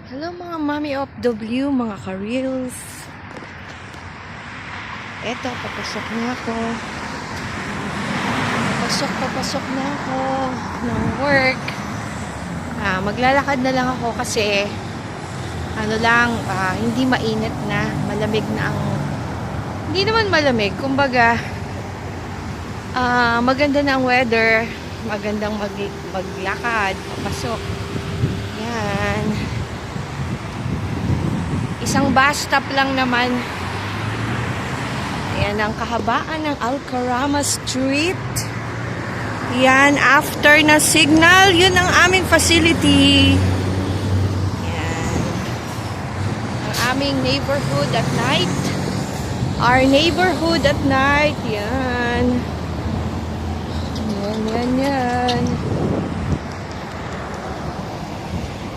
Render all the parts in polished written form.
Hello mga Mami of W, mga ka-reels. Eto, papasok na ako. Papasok na ako ng work. Maglalakad na lang ako kasi hindi mainit na. Malamig na ang... Hindi naman malamig. Kumbaga, maganda na ang weather. Magandang maglakad, papasok. Yan. Isang bus stop lang naman. Ayan ang kahabaan ng Alcarama Street. Yan, after na signal, yun ang aming facility. Yan. Ang aming neighborhood at night. Our neighborhood at night. Yan. Yan.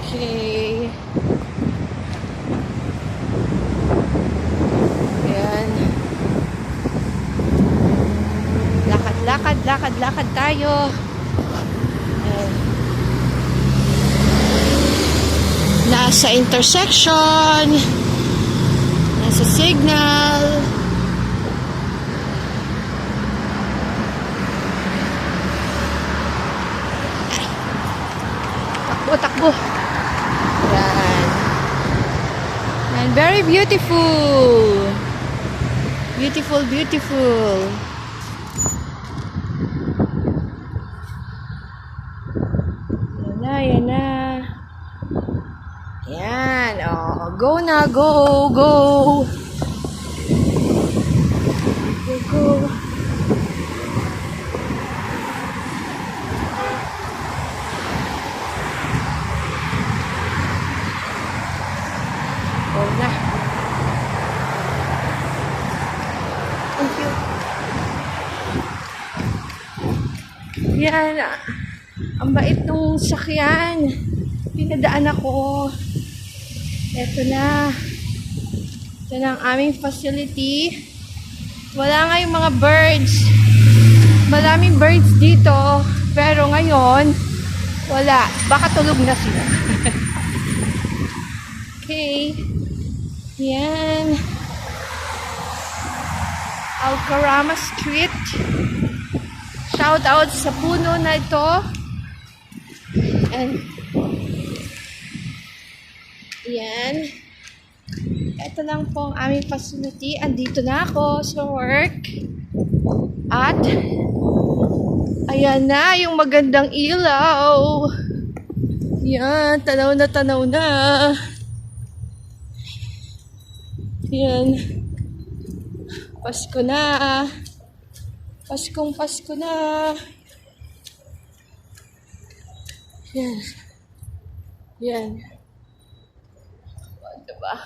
Okay. Lakad tayo. Ayan. Nasa intersection. Nasa signal. Takbo. Ayan. And very beautiful. Beautiful. Yan na. Yan. Oh, go na. Go. Go. Go na. Thank you. Yan. Ang bait nung sakyan. Pinadaan ako. Ito na. Ito na ang aming facility. Wala nga yung mga birds. Maraming birds dito. Pero ngayon, wala. Baka tulog na sila. Okay. Yan. Alcarama Street. Shout out sa puno na ito. And yan. Ito lang po ang aming facility. Andito na ako sa work. At ayan na yung magandang ilaw. Yan, tanaw na. Yan. Pasko na. Paskong Pasko na. Yan. O, diba?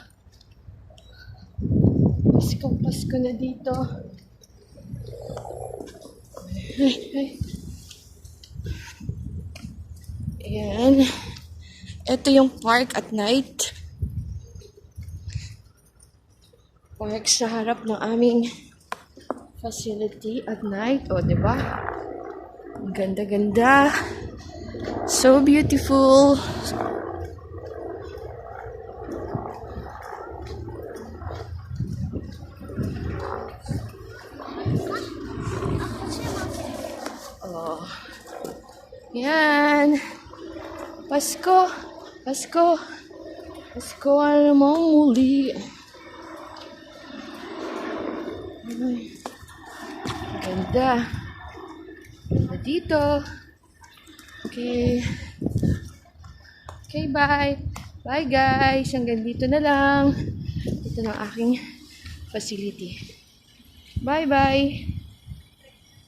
Paskong Pasko na dito. Ay. Ayan. Ito yung park at night. Park sa harap ng aming facility at night. O, diba? Ang ganda. So beautiful. Oh. Yan. Pasko namang muli. Ay. Ganda. Dito. Okay, bye. Bye guys. Hanggang dito na lang. Ito na aking facility. Bye.